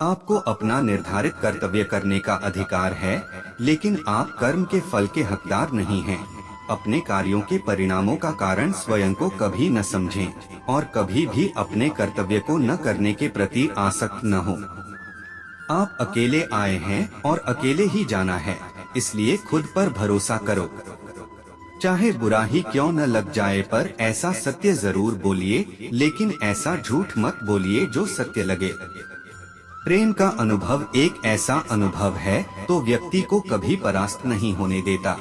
आपको अपना निर्धारित कर्तव्य करने का अधिकार है, लेकिन आप कर्म के फल के हकदार नहीं हैं। अपने कार्यों के परिणामों का कारण स्वयं को कभी न समझें और कभी भी अपने कर्तव्य को न करने के प्रति आसक्त न हो। आप अकेले आए हैं और अकेले ही जाना है, इसलिए खुद पर भरोसा करो। चाहे बुरा ही क्यों न लग जाए, पर ऐसा सत्य जरूर बोलिए, लेकिन ऐसा झूठ मत बोलिए जो सत्य लगे। प्रेम का अनुभव एक ऐसा अनुभव है तो व्यक्ति को कभी परास्त नहीं होने देता।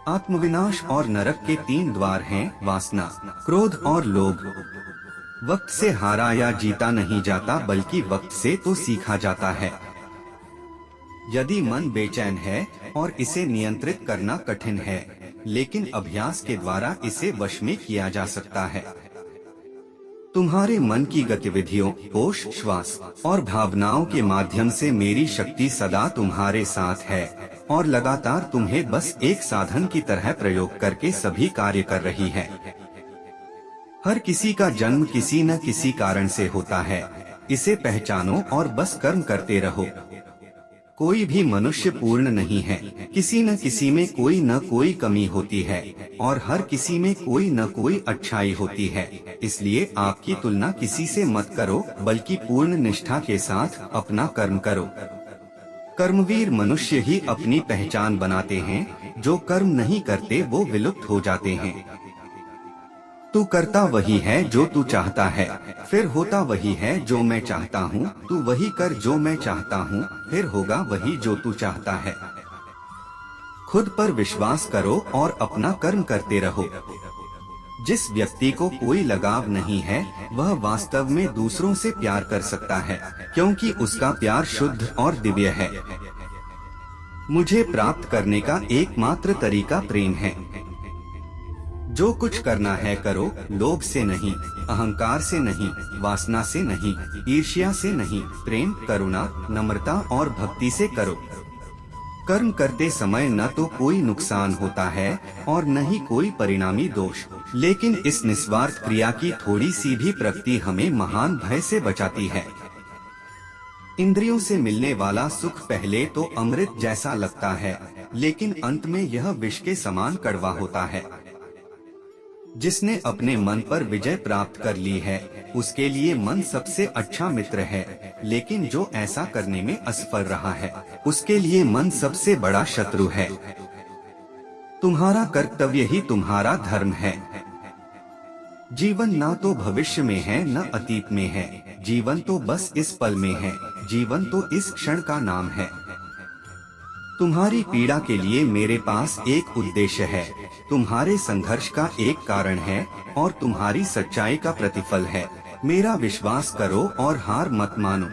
आत्मविनाश और नरक के 3 द्वार हैं: वासना, क्रोध और लोभ। वक्त से हारा या जीता नहीं जाता, बल्कि वक्त से तो सीखा जाता है। यदि मन बेचैन है और इसे नियंत्रित करना कठिन है, लेकिन अभ्यास के द्वारा इसे वश में किया जा सकता है। तुम्हारे मन की गतिविधियों, होश, श्वास और भावनाओं के माध्यम से मेरी शक्ति सदा तुम्हारे साथ है और लगातार तुम्हें बस एक साधन की तरह प्रयोग करके सभी कार्य कर रही है। हर किसी का जन्म किसी न किसी कारण से होता है, इसे पहचानो और बस कर्म करते रहो। कोई भी मनुष्य पूर्ण नहीं है, किसी न किसी में कोई न कोई कमी होती है और हर किसी में कोई न कोई अच्छाई होती है। इसलिए आपकी तुलना किसी से मत करो, बल्कि पूर्ण निष्ठा के साथ अपना कर्म करो। कर्मवीर मनुष्य ही अपनी पहचान बनाते हैं, जो कर्म नहीं करते वो विलुप्त हो जाते हैं। तू करता वही है जो तू चाहता है, फिर होता वही है जो मैं चाहता हूँ। तू वही कर जो मैं चाहता हूँ, फिर होगा वही जो तू चाहता है। खुद पर विश्वास करो और अपना कर्म करते रहो। जिस व्यक्ति को कोई लगाव नहीं है, वह वास्तव में दूसरों से प्यार कर सकता है, क्योंकि उसका प्यार शुद्ध और दिव्य है। मुझे प्राप्त करने का एकमात्र तरीका प्रेम है। जो कुछ करना है करो, लोभ से नहीं, अहंकार से नहीं, वासना से नहीं, ईर्ष्या से नहीं, प्रेम, करुणा, नम्रता और भक्ति से करो। कर्म करते समय न तो कोई नुकसान होता है और न ही कोई परिणामी दोष, लेकिन इस निस्वार्थ क्रिया की थोड़ी सी भी प्रगति हमें महान भय से बचाती है। इंद्रियों से मिलने वाला सुख पहले तो अमृत जैसा लगता है, लेकिन अंत में यह विष के समान कड़वा होता है। जिसने अपने मन पर विजय प्राप्त कर ली है, उसके लिए मन सबसे अच्छा मित्र है, लेकिन जो ऐसा करने में असफल रहा है, उसके लिए मन सबसे बड़ा शत्रु है। तुम्हारा कर्तव्य ही तुम्हारा धर्म है। जीवन ना तो भविष्य में है न अतीत में है, जीवन तो बस इस पल में है, जीवन तो इस क्षण का नाम है। तुम्हारी पीड़ा के लिए मेरे पास एक उद्देश्य है, तुम्हारे संघर्ष का एक कारण है और तुम्हारी सच्चाई का प्रतिफल है। मेरा विश्वास करो और हार मत मानो।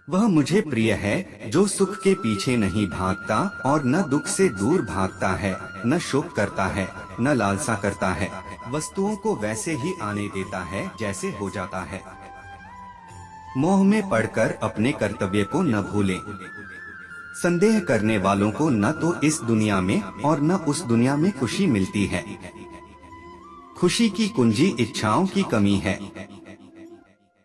वह मुझे प्रिय है जो सुख के पीछे नहीं भागता और न दुख से दूर भागता है, न शोक करता है, न लालसा करता है। वस्तुओं को वैसे ही आने देता है जैसे हो जाता है। मोह में पड़कर अपने कर्तव्य को न भूलें। संदेह करने वालों को न तो इस दुनिया में और न उस दुनिया में खुशी मिलती है। खुशी की कुंजी इच्छाओं की कमी है।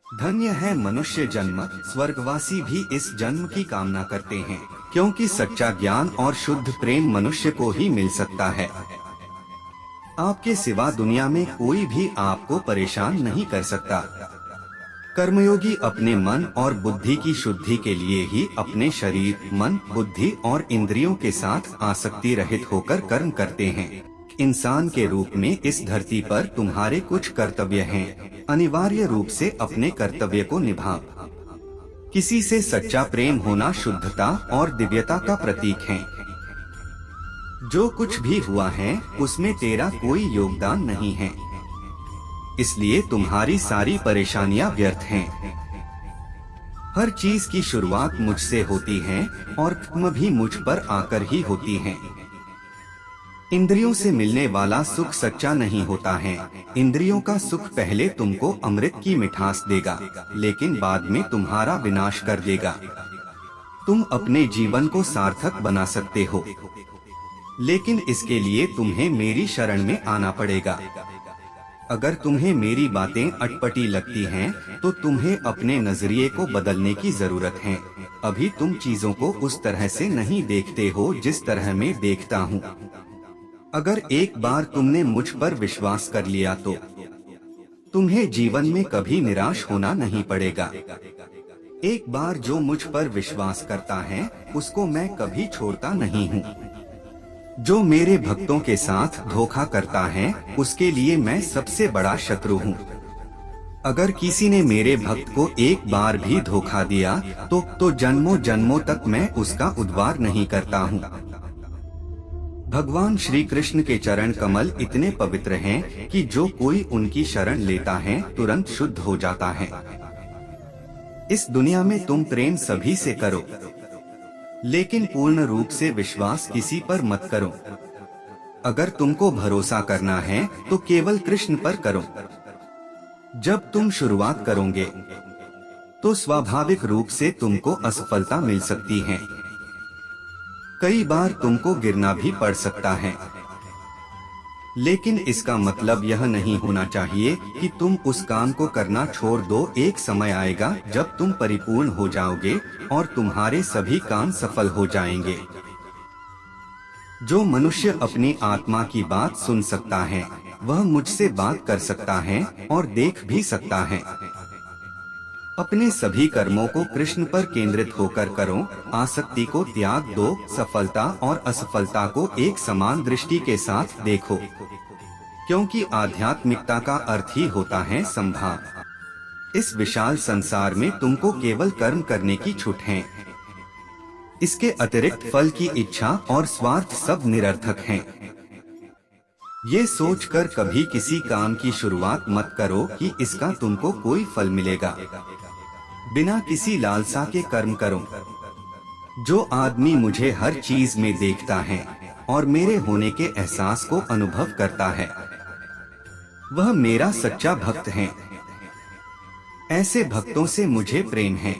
धन्य है मनुष्य जन्म, स्वर्गवासी भी इस जन्म की कामना करते हैं, क्योंकि सच्चा ज्ञान और शुद्ध प्रेम मनुष्य को ही मिल सकता है। आपके सिवा दुनिया में कोई भी आपको परेशान नहीं कर सकता। कर्मयोगी अपने मन और बुद्धि की शुद्धि के लिए ही अपने शरीर, मन, बुद्धि और इंद्रियों के साथ आसक्ति रहित होकर कर्म करते हैं। इंसान के रूप में इस धरती पर तुम्हारे कुछ कर्तव्य हैं। अनिवार्य रूप से अपने कर्तव्य को निभाओ। किसी से सच्चा प्रेम होना शुद्धता और दिव्यता का प्रतीक है। जो कुछ भी हुआ है उसमें तेरा कोई योगदान नहीं है, इसलिए तुम्हारी सारी परेशानियां व्यर्थ हैं। हर चीज की शुरुआत मुझसे होती है और कर्म भी मुझ पर आकर ही होती है। इंद्रियों से मिलने वाला सुख सच्चा नहीं होता है। इंद्रियों का सुख पहले तुमको अमृत की मिठास देगा, लेकिन बाद में तुम्हारा विनाश कर देगा। तुम अपने जीवन को सार्थक बना सकते हो, लेकिन इसके लिए तुम्हें मेरी शरण में आना पड़ेगा। अगर तुम्हें मेरी बातें अटपटी लगती हैं, तो तुम्हें अपने नजरिए को बदलने की जरूरत है। अभी तुम चीजों को उस तरह से नहीं देखते हो जिस तरह मैं देखता हूँ। अगर एक बार तुमने मुझ पर विश्वास कर लिया तो तुम्हें जीवन में कभी निराश होना नहीं पड़ेगा। एक बार जो मुझ पर विश्वास करता है, उसको मैं कभी छोड़ता नहीं हूँ। जो मेरे भक्तों के साथ धोखा करता है, उसके लिए मैं सबसे बड़ा शत्रु हूँ। अगर किसी ने मेरे भक्त को एक बार भी धोखा दिया तो जन्मों जन्मों तक मैं उसका उद्धार नहीं करता हूँ। भगवान श्री कृष्ण के चरण कमल इतने पवित्र हैं कि जो कोई उनकी शरण लेता है तुरंत शुद्ध हो जाता है। इस दुनिया में तुम प्रेम सभी से करो, लेकिन पूर्ण रूप से विश्वास किसी पर मत करो। अगर तुमको भरोसा करना है तो केवल कृष्ण पर करो। जब तुम शुरुआत करोगे तो स्वाभाविक रूप से तुमको असफलता मिल सकती है। कई बार तुमको गिरना भी पड़ सकता है, लेकिन इसका मतलब यह नहीं होना चाहिए कि तुम उस काम को करना छोड़ दो। एक समय आएगा जब तुम परिपूर्ण हो जाओगे और तुम्हारे सभी काम सफल हो जाएंगे। जो मनुष्य अपनी आत्मा की बात सुन सकता है, वह मुझसे बात कर सकता है और देख भी सकता है। अपने सभी कर्मों को कृष्ण पर केंद्रित होकर करो। आसक्ति को त्याग दो। सफलता और असफलता को एक समान दृष्टि के साथ देखो, क्योंकि आध्यात्मिकता का अर्थ ही होता है संभाव। इस विशाल संसार में तुमको केवल कर्म करने की छूट है। इसके अतिरिक्त फल की इच्छा और स्वार्थ सब निरर्थक हैं। ये सोचकर कभी किसी काम की शुरुआत मत करो कि इसका तुमको कोई फल मिलेगा। बिना किसी लालसा के कर्म करो। जो आदमी मुझे हर चीज में देखता है और मेरे होने के एहसास को अनुभव करता है, वह मेरा सच्चा भक्त है। ऐसे भक्तों से मुझे प्रेम है।